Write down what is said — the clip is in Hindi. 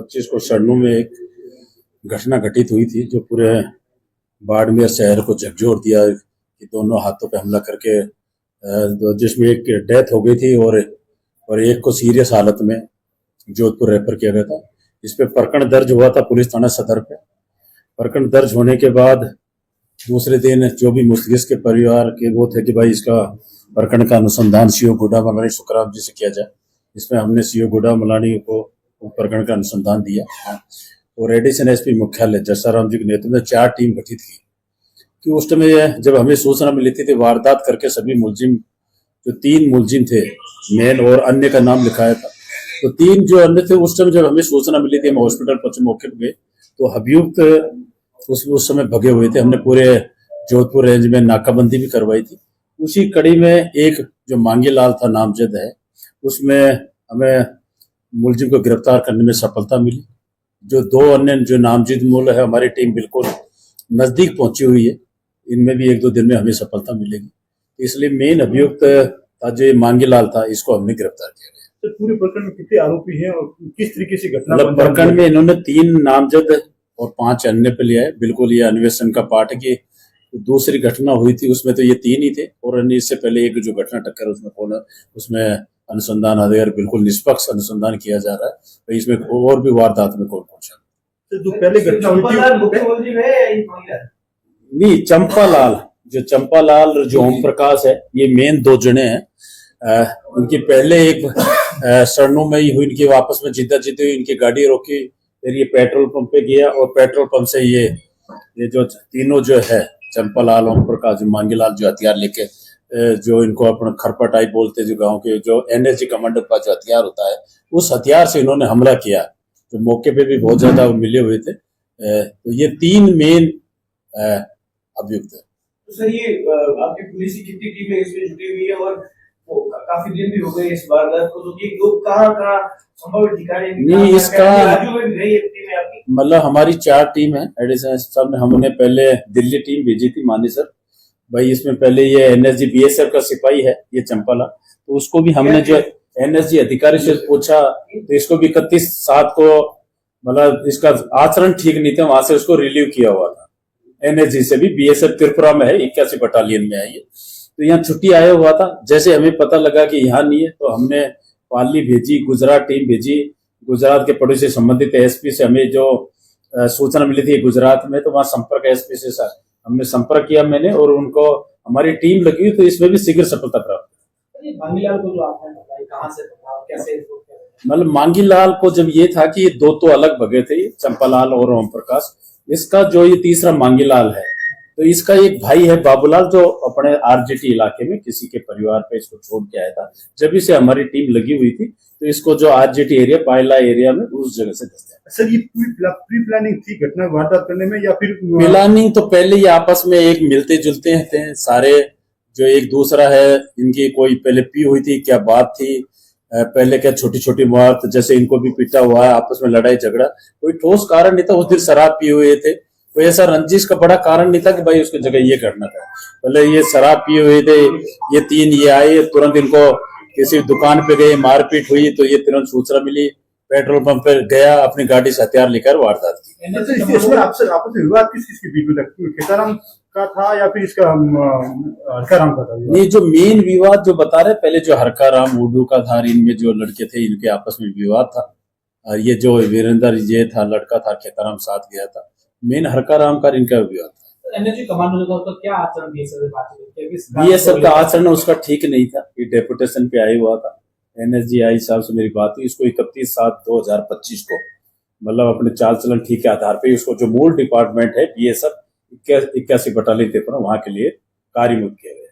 2025 को सरनू में एक घटना घटित हुई थी जो पूरे बाड़मेर शहर को झकझोर दिया कि दोनों हाथों पे हमला करके जिसमें एक डेथ हो गई थी और एक को सीरियस हालत में जोधपुर रेफर किया गया था। इस पे प्रकरण दर्ज हुआ था पुलिस थाना सदर पे। प्रकरण दर्ज होने के बाद दूसरे दिन जो भी मुस्तगिस के परिवार के वो थे कि भाई इसका प्रकरण का अनुसंधान सीओ गुड्डा मलानी सुखराम जी से किया जाए। इसमें हमने सीओ गुड्डा मलानी को प्रकरण का अनुसंधान दिया और एडिशनल एसपी मुख्यालय जसाराम जी के नेतृत्व में 4 टीम गठित की कि उस समय जब हमें सूचना मिली थी वारदात करके सभी मुलजिम जो 3 मुलजिम थे मेन और अन्य का नाम लिखाया था, तो 3 जो अन्य थे उस समय जब हमें सूचना मिली थी हम हॉस्पिटल पहुंचे, मौके पर गए तो अभियुक्त उस समय भगे हुए थे। हमने पूरे जोधपुर रेंज में नाकाबंदी भी करवाई थी। उसी कड़ी में एक जो मांगी लाल था नामजद है, उसमें हमें मुलजिम को गिरफ्तार करने में सफलता मिली। जो 2 अन्य जो नामजद मूल है हमारी टीम बिल्कुल नजदीक पहुंची हुई है, इनमें भी 1-2 दिन में हमें सफलता मिलेगी। इसलिए मेन अभियुक्त था जो मांगी लाल था, इसको हमने गिरफ्तार किया गया। तो पूरे प्रकरण में कितने आरोपी हैं और किस तरीके से घटना मतलब प्रकरण में इन्होंने 3 नामजद और 5 अन्य पे लिया है। बिल्कुल ये अन्वेषण का पार्ट है कि दूसरी घटना हुई थी उसमें तो ये 3 ही थे और अन्य इससे पहले एक जो घटना टक्कर उसमें अनुसंधान अधिकारी बिल्कुल निष्पक्ष अनुसंधान किया जा रहा है। तो इसमें और भी वारदात में कौन कौन शामिल जो पहले घटना हुई थी नहीं, चंपालाल जो ओम प्रकाश है ये मेन 2 जने हैं। उनकी पहले एक सरनू में ही हुई, इनकी वापस में जिद्दा हुई, इनकी गाड़ी रोकी, फिर ये पेट्रोल पंप पे गया और पेट्रोल पंप से ये जो तीनों जो है चंपालाल ओम प्रकाश मांगीलाल जो हथियार लेके जो इनको अपना खरपा टाइप बोलते जो गांव के जो एनएसजी कमांडर का जो हथियार होता है उस हथियार से इन्होंने हमला किया। तो मौके पे भी बहुत ज्यादा मिले हुए थे। तो ये 3 मेन अभियुक्त है। तो सर ये आपकी पुलिस की कितनी टीमें इसमें जुटी हुई है और काफी दिन भी हो गए इस वारदात को, तो ये लोग कहाँ संभव ठिकाने नहीं इसका मतलब हमारी 4 टीम है एडिशनल सब में। हमने पहले दिल्ली टीम भेजी थी मानेसर भाई, इसमें पहले ये एनएसजी बीएसएफ का सिपाही है ये चंपाला, तो उसको भी हमने जो एनएसजी अधिकारी से पूछा तो इसको भी 31/7 को मतलब इसका आचरण ठीक नहीं था, वहां से उसको रिलीव किया हुआ था। एनएसजी से भी बीएसएफ त्रिपुरा में है, 81 बटालियन में है ये, तो यहाँ छुट्टी आया हुआ था। जैसे हमें पता लगा कि यहाँ नहीं है तो हमने पाली भेजी, गुजरात टीम भेजी। गुजरात के पड़ोसी संबंधित एसपी से हमें जो सूचना मिली थी गुजरात में, तो वहां संपर्क एसपी से हमने संपर्क किया मैंने और उनको हमारी टीम लगी, तो इसमें भी शीघ्र सफलता प्राप्त। मांगीलाल को जो आपने बताया कहां से था, कैसे मतलब मांगीलाल को जब ये था कि ये 2 तो अलग भगे थे, चंपालाल और ओम प्रकाश। इसका जो ये तीसरा मांगीलाल है तो इसका एक भाई है बाबूलाल जो अपने आरजेटी इलाके में किसी के परिवार पे इसको छोड़ के आया था। जब इसे हमारी टीम लगी हुई थी तो इसको जो आरजेटी एरिया पायला एरिया में उस जगह से दस्तियाब। सर ये प्री प्लानिंग थी घटना वारदात करने में या फिर प्लानिंग? तो पहले ये आपस में एक मिलते जुलते थे सारे, जो एक दूसरा है इनकी कोई पहले पी हुई थी, क्या बात थी पहले, क्या छोटी छोटी बात, जैसे इनको भी पीटा हुआ है, आपस में लड़ाई झगड़ा, कोई ठोस कारण नहीं था। उस दिन शराब पिए हुए थे, कोई ऐसा रंजिश का बड़ा कारण नहीं था कि भाई उसकी जगह ये करना था। पहले ये शराब पिए हुए थे, ये 3 ये आए, तुरंत इनको किसी दुकान पे गए, मारपीट हुई, तो ये तुरंत सूचना मिली, पेट्रोल पंप पे गया, अपनी गाड़ी से हथियार लेकर वारदात की। इसमें आपस में विवाद किस के बीच में था? खेताराम का था या फिर इसका हरकाराम का था? नहीं, जो मेन विवाद जो बता रहे पहले जो हरकाराम उडू का था, इनमें जो लड़के थे इनके आपस में विवाद था। और ये जो वीरेंद्र ये था लड़का था खेताराम साथ गया था, मेन हरकाराम का इनका विवाद था। एनएसजी कमांडर का उसका क्या आचरण बीएसएफ का आचरण उसका ठीक नहीं था। ये डेपुटेशन पे आया हुआ था, एनएसजी आई साहब से मेरी बात हुई, इसको 31/7/2025 को मतलब अपने चाल चलन ठीक के आधार पे उसको जो मूल डिपार्टमेंट है बीएसएफ 81 बटालियन थे वहां के लिए कार्यमुक्त किया गया।